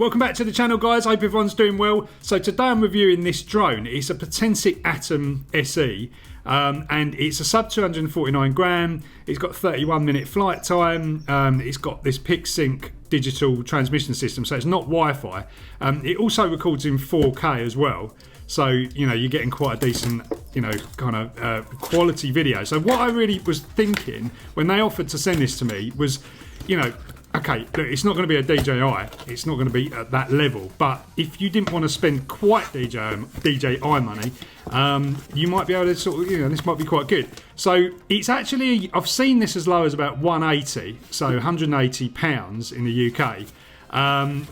Welcome back to the channel, guys. Hope everyone's doing well. So today I'm reviewing this drone. It's a Potensic Atom SE and it's a sub 249 gram. It's got 31-minute flight time. It's got this PicSync digital transmission system, so it's not Wi-Fi. It also records in 4K as well. So, you know, you're getting quite a decent, you know, kind of quality video. So what I really was thinking when they offered to send this to me was, you know, okay, look, it's not going to be a DJI. It's not going to be at that level. But if you didn't want to spend quite DJI money, you might be able to sort of, you know, this might be quite good. So it's actually, I've seen this as low as about 180, so £180 in the UK.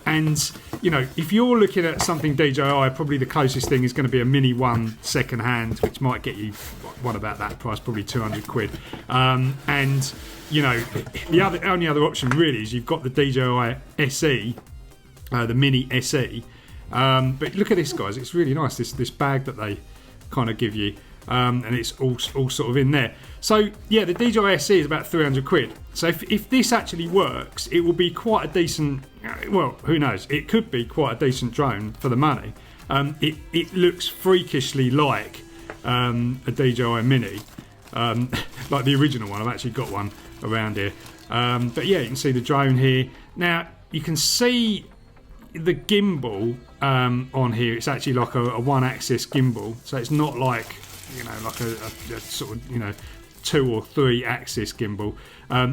And you know, if you're looking at something DJI, probably the closest thing is going to be a Mini 1 second hand, which might get you what about that price, probably 200 quid. And you know, the only other option really is you've got the DJI SE, the Mini SE. But look at this, guys, it's really nice, this bag that they kind of give you. And it's all sort of in there. So yeah, the DJI SE is about 300 quid. So if this actually works, it will be quite a decent, well, who knows, it could be quite a decent drone for the money. It looks freakishly like a DJI Mini, like the original one. I've actually got one around here. But yeah, you can see the drone here. Now you can see the gimbal on here. It's actually like a one-axis gimbal, so it's not like, you know, like a sort of, you know, 2 or 3 axis gimbal.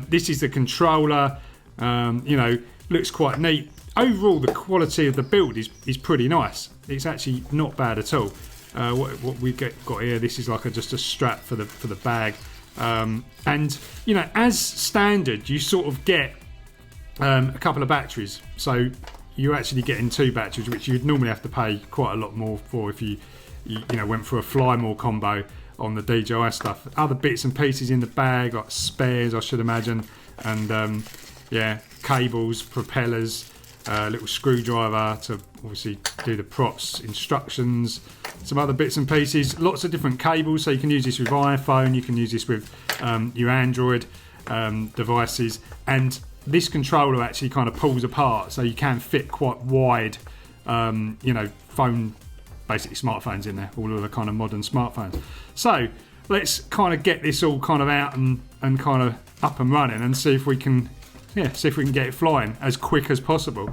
This is the controller. You know, looks quite neat. Overall, the quality of the build is pretty nice. It's actually not bad at all. What we've got here, this is like just a strap for the bag. And you know, as standard, you sort of get a couple of batteries. So you're actually getting 2 batteries, which you'd normally have to pay quite a lot more for if you know, went for a fly more combo on the DJI stuff. Other bits and pieces in the bag, like spares, I should imagine, and yeah, cables, propellers, little screwdriver to obviously do the props, instructions, some other bits and pieces, lots of different cables. So you can use this with iPhone, you can use this with your Android devices, and this controller actually kind of pulls apart, so you can fit quite wide, you know, basically smartphones in there, all of the kind of modern smartphones. So let's kind of get this all kind of out and kind of up and running, and see if we can, yeah, see if we can get it flying as quick as possible.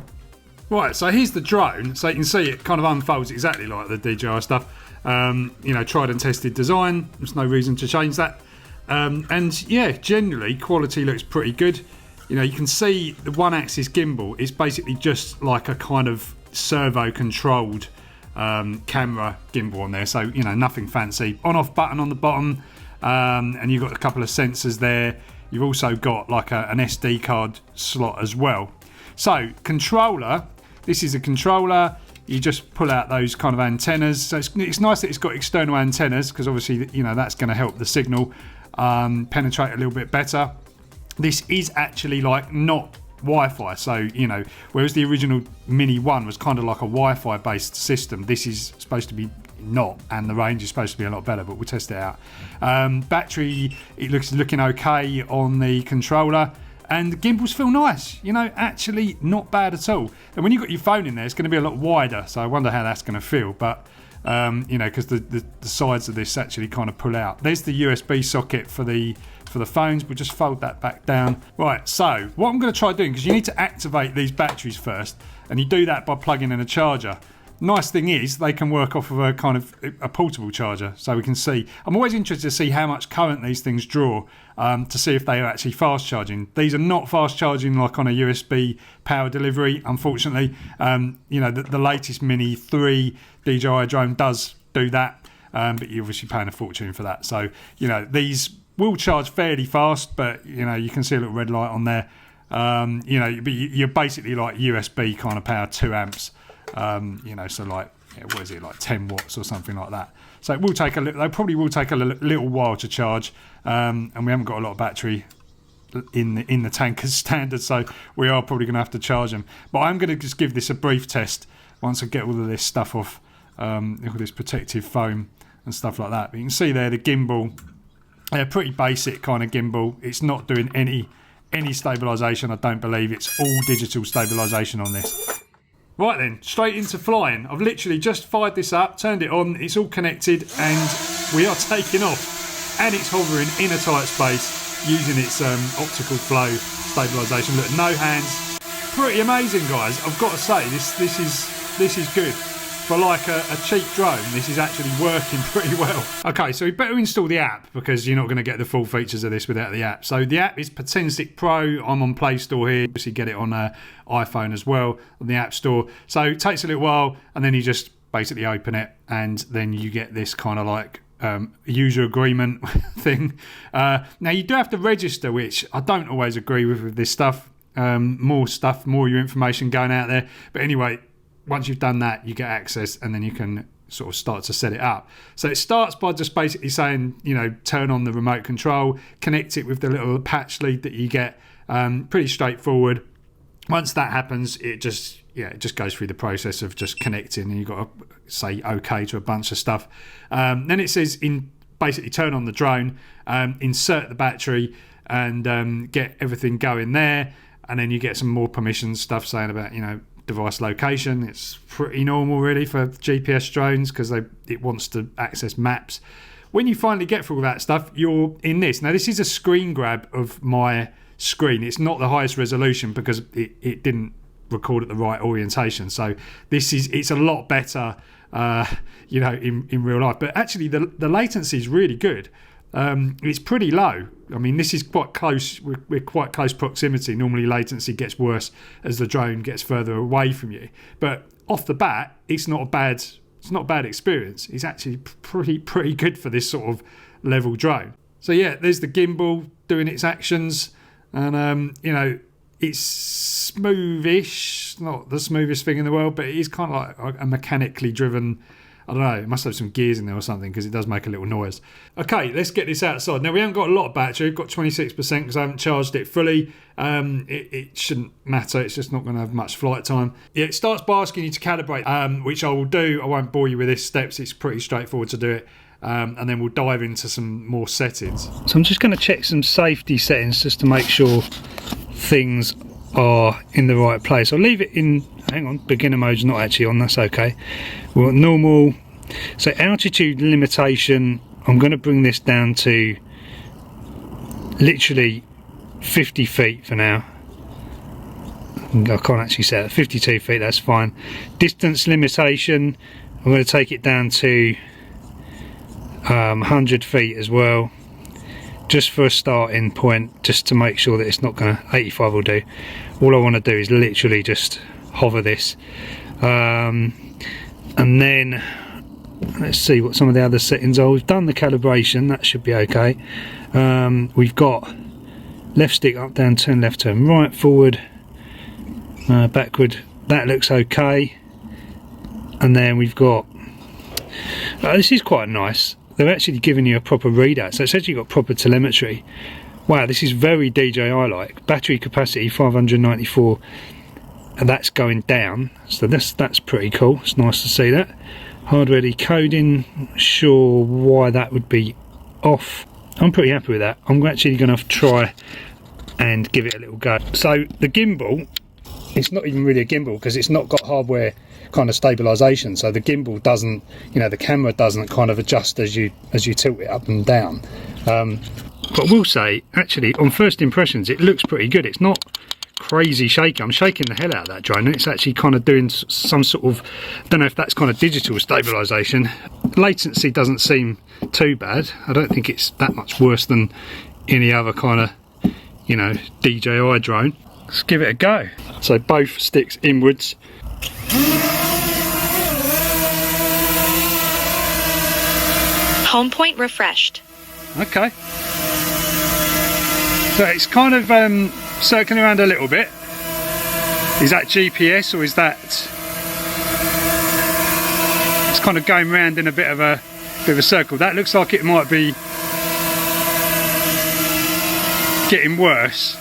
Right, so here's the drone. So you can see it kind of unfolds exactly like the DJI stuff. You know, tried and tested design. There's no reason to change that. And yeah, generally quality looks pretty good. You know, you can see the one-axis gimbal is basically just like a kind of servo-controlled camera gimbal on there, so you know, nothing fancy. On-off button on the bottom, and you've got a couple of sensors there. You've also got like an SD card slot as well. So controller, this is a controller. You just pull out those kind of antennas. So it's nice that it's got external antennas, because obviously, you know, that's going to help the signal penetrate a little bit better. This is actually like not Wi-Fi, so you know, whereas the original Mini 1 was kind of like a Wi-Fi based system, this is supposed to be not, and the range is supposed to be a lot better, but we'll test it out. Battery, it looking okay on the controller, and the gimbals feel nice, you know, actually not bad at all. And when you've got your phone in there, it's going to be a lot wider, so I wonder how that's going to feel. But you know, because the sides of this actually kind of pull out. There's the USB socket for the phones. We'll just fold that back down. Right, so what I'm going to try doing, because you need to activate these batteries first, and you do that by plugging in a charger. Nice thing is they can work off of a kind of a portable charger, so we can see. I'm always interested to see how much current these things draw, to see if they are actually fast charging. These are not fast charging like on a USB power delivery, unfortunately. You know, the latest Mini 3 DJI drone does do that, but you're obviously paying a fortune for that. So you know, these will charge fairly fast, but you know, you can see a little red light on there. You know, but you're basically like USB kind of power, 2 amps. You know, so like, what is it, like 10 watts or something like that. So it will take they probably will take a little while to charge, and we haven't got a lot of battery in the tank as standard, so we are probably going to have to charge them. But I'm going to just give this a brief test once I get all of this stuff off, all this protective foam and stuff like that. But you can see there the gimbal, pretty basic kind of gimbal. It's not doing any stabilisation, I don't believe. It's all digital stabilisation on this. Right then, straight into flying. I've literally just fired this up, turned it on, it's all connected, and we are taking off. And it's hovering in a tight space using its optical flow stabilisation. Look, no hands. Pretty amazing, guys. I've got to say, this is good. For like a cheap drone, this is actually working pretty well. Okay, so we better install the app because you're not going to get the full features of this without the app. So the app is Potensic Pro. I'm on Play Store here. Obviously get it on iPhone as well on the App Store. So it takes a little while and then you just basically open it and then you get this kind of like user agreement thing. Now you do have to register, which I don't always agree with this stuff. More of your information going out there. But anyway, once you've done that, you get access and then you can sort of start to set it up. So it starts by just basically saying, you know, turn on the remote control, connect it with the little patch lead that you get. Pretty straightforward. Once that happens, it just goes through the process of just connecting and you've got to say okay to a bunch of stuff. Then it says basically turn on the drone, insert the battery and get everything going there. And then you get some more permissions stuff saying about, you know, device location. It's pretty normal really for GPS drones because it wants to access maps. When you finally get through all that stuff, you're in this. Now this is a screen grab of my screen. It's not the highest resolution because it didn't record at the right orientation. So it's a lot better you know, in real life. But actually the latency is really good. It's pretty low. I mean, this is quite close. We're quite close proximity. Normally, latency gets worse as the drone gets further away from you. But off the bat, it's not a bad experience. It's actually pretty good for this sort of level drone. So yeah, there's the gimbal doing its actions, and you know, it's smoothish. Not the smoothest thing in the world, but it is kind of like a mechanically driven. I don't know, it must have some gears in there or something because it does make a little noise. Okay, let's get this outside. Now, we haven't got a lot of battery. We've got 26% because I haven't charged it fully. It shouldn't matter. It's just not going to have much flight time. Yeah, it starts by asking you to calibrate, which I will do. I won't bore you with this steps. It's pretty straightforward to do it. And then we'll dive into some more settings. So I'm just going to check some safety settings just to make sure things are in the right place. I'll leave it in, hang on, beginner mode's not actually on, that's okay. Well, normal. So altitude limitation, I'm going to bring this down to literally 50 feet for now. I can't actually set it, 52 feet, that's fine. Distance limitation, I'm going to take it down to 100 feet as well, just for a starting point, just to make sure that it's not going to, 85 will do. All I want to do is literally just hover this, and then let's see what some of the other settings are. We've done the calibration, that should be okay. We've got left stick up, down, turn left, turn right, forward, backward, that looks okay. And then we've got this is quite nice, they're actually giving you a proper readout, so it's actually got proper telemetry. Wow, this is very DJI like. Battery capacity 594, and that's going down, so that's pretty cool. It's nice to see that. Hardware decoding, not sure why that would be off. I'm pretty happy with that. I'm actually going to try and give it a little go. So the gimbal, it's not even really a gimbal because it's not got hardware kind of stabilization, so the gimbal doesn't, you know, the camera doesn't kind of adjust as you tilt it up and down. But I will say, actually, on first impressions, it looks pretty good. It's not crazy shaky. I'm shaking the hell out of that drone, and it's actually kind of doing some sort of, I don't know if that's kind of digital stabilization. Latency doesn't seem too bad. I don't think it's that much worse than any other kind of, you know, DJI drone. Let's give it a go. So both sticks inwards. Home point refreshed. Okay. So it's kind of circling around a little bit. Is that GPS or is that? It's kind of going round in a bit of a circle. That looks like it might be getting worse.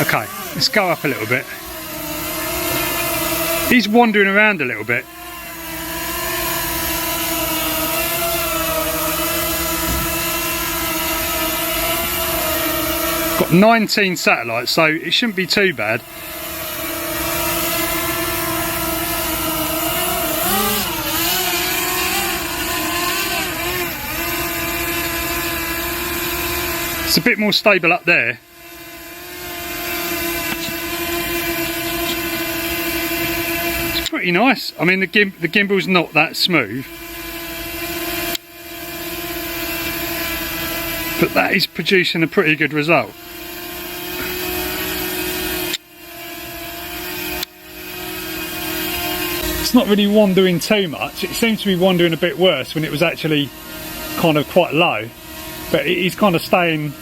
Okay, let's go up a little bit. He's wandering around a little bit. Got 19 satellites, so it shouldn't be too bad. It's a bit more stable up there. It's pretty nice. I mean, the gimbal's not that smooth, but that is producing a pretty good result. It's not really wandering too much. It seems to be wandering a bit worse when it was actually kind of quite low, but it is kind of staying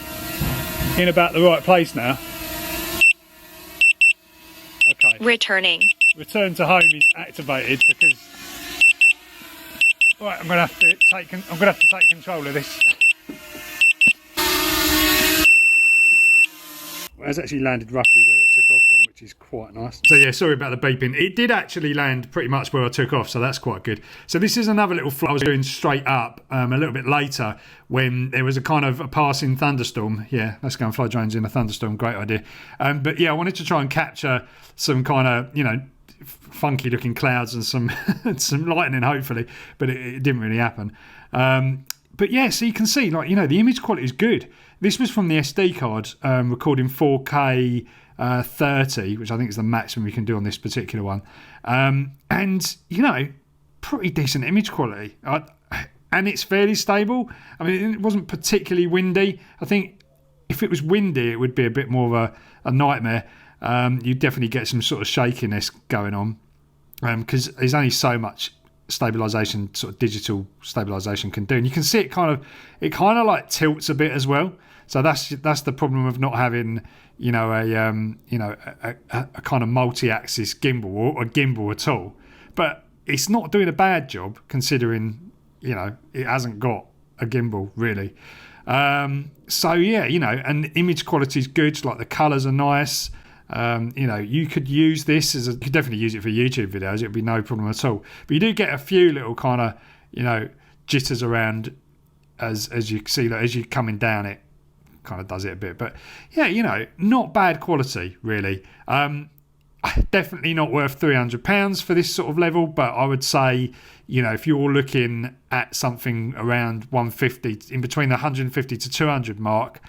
in about the right place now. Okay. Returning. Return to home is activated because right, I'm gonna have to take control of this. Well, it has actually landed roughly where it took off from, which is quite nice. So yeah, sorry about the beeping. It did actually land pretty much where I took off, so that's quite good. So this is another little flight I was doing straight up a little bit later when there was a kind of a passing thunderstorm. Yeah, let's go and fly drones in a thunderstorm, great idea. But yeah, I wanted to try and capture some kind of, you know, funky looking clouds and some some lightning hopefully, but it didn't really happen. But yeah, so you can see, like, you know, the image quality is good. This was from the SD card, recording 4K 30, which I think is the maximum you can do on this particular one. And, you know, pretty decent image quality. And it's fairly stable. I mean, it wasn't particularly windy. I think if it was windy, it would be a bit more of a nightmare. You'd definitely get some sort of shakiness going on, because there's only so much stabilization, sort of digital stabilization can do, and you can see it kind of like tilts a bit as well. So that's the problem of not having, you know, a kind of multi-axis gimbal or a gimbal at all. But it's not doing a bad job considering, you know, it hasn't got a gimbal really. So yeah, you know, and image quality is good. Like the colours are nice. You know, you could use this you could definitely use it for YouTube videos. It'd be no problem at all. But you do get a few little kind of, you know, jitters around as you see that as you're coming down, it kind of does it a bit. But yeah, you know, not bad quality really. Definitely not worth £300 for this sort of level, but I would say, you know, if you're looking at something around 150, in between the 150 to 200 mark,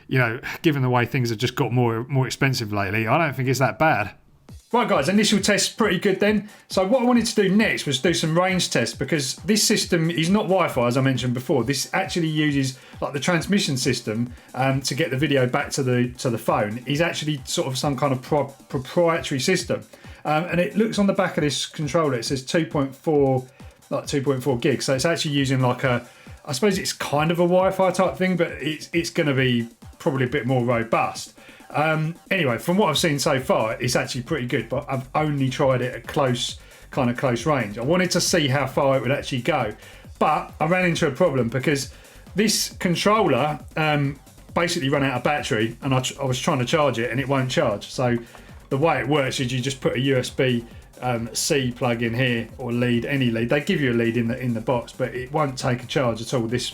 you know, given the way things have just got more expensive lately, I don't think it's that bad. Right guys, initial test pretty good then. So what I wanted to do next was do some range tests, because this system is not Wi-Fi, as I mentioned before. This actually uses like the transmission system to get the video back to the phone. Is actually sort of some kind of proprietary system, and it looks on the back of this controller. It says 2.4 gigs. So it's actually using like I suppose it's kind of a Wi-Fi type thing, but it's going to be probably a bit more robust. Anyway, from what I've seen so far, it's actually pretty good, but I've only tried it at close range. I wanted to see how far it would actually go, but I ran into a problem because this controller basically ran out of battery, and I was trying to charge it and it won't charge. So the way it works is you just put a USB C plug in here, or lead, any lead. They give you a lead in the box, but it won't take a charge at all. This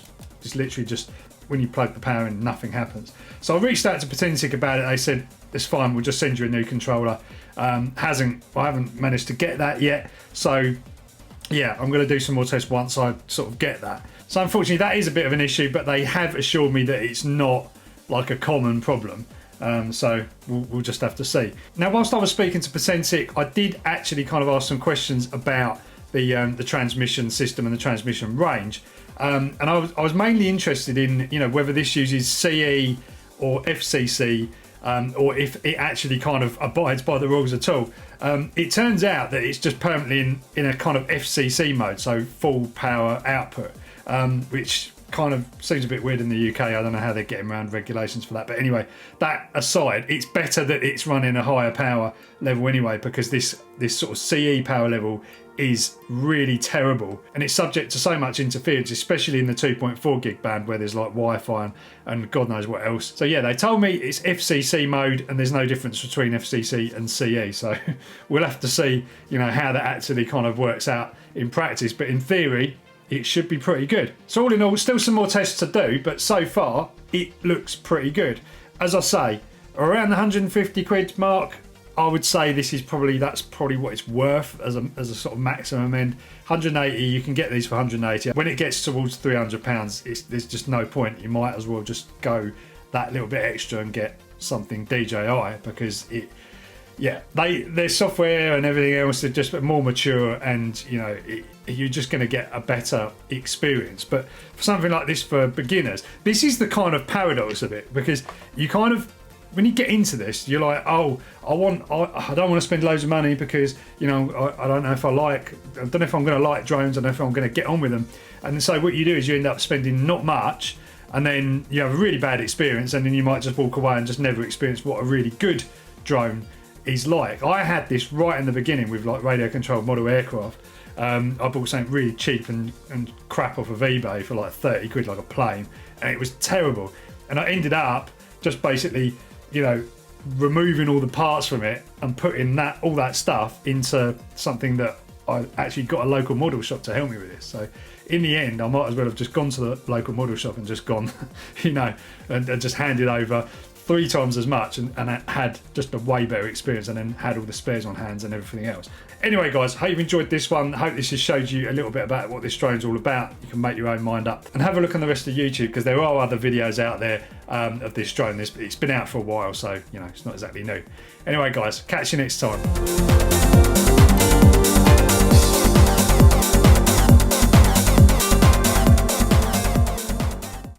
literally just, when you plug the power in, nothing happens. So I reached out to Potensic about it. They said it's fine, we'll just send you a new controller. I haven't managed to get that yet, so yeah, I'm going to do some more tests once I sort of get that. So unfortunately that is a bit of an issue, but they have assured me that it's not like a common problem. So we'll just have to see. Now, whilst I was speaking to Potensic, I did actually kind of ask some questions about the transmission system and the transmission range. And I was mainly interested in, you know, whether this uses CE or FCC, or if it actually kind of abides by the rules at all. It turns out that it's just permanently in a kind of FCC mode, so full power output, which kind of seems a bit weird in the UK. I don't know how they're getting around regulations for that, but anyway, that aside, it's better that it's running a higher power level anyway, because this sort of CE power level is really terrible, and it's subject to so much interference, especially in the 2.4 gig band where there's like Wi-Fi and God knows what else. So yeah, they told me it's FCC mode and there's no difference between FCC and CE, so we'll have to see, you know, how that actually kind of works out in practice, but in theory it should be pretty good. So all in all, still some more tests to do, but so far it looks pretty good. As I say, around the 150 quid mark, I would say that's probably what it's worth as a sort of maximum end. 180, you can get these for 180. When it gets towards £300, there's just no point. You might as well just go that little bit extra and get something DJI, because their software and everything else are just more mature, and you're just going to get a better experience. But for something like this for beginners, this is the kind of paradox of it, because you kind of, when you get into this, you're like, oh, I don't want to spend loads of money because I don't know if I'm going to like drones. I don't know if I'm going to get on with them. And so what you do is you end up spending not much, and then you have a really bad experience, and then you might just walk away and just never experience what a really good drone is like. I had this right in the beginning with like radio controlled model aircraft. I bought something really cheap and crap off of eBay for like 30 quid, like a plane, and it was terrible. And I ended up just basically, removing all the parts from it and putting all that stuff into something that I actually got a local model shop to help me with this. So in the end, I might as well have just gone to the local model shop and just gone, and just handed over 3 times as much and had just a way better experience, and then had all the spares on hands and everything else. Anyway, guys, hope you've enjoyed this one. Hope this has showed you a little bit about what this drone's all about. You can make your own mind up and have a look on the rest of YouTube, because there are other videos out there of this drone. It's been out for a while, so it's not exactly new. Anyway, guys, catch you next time.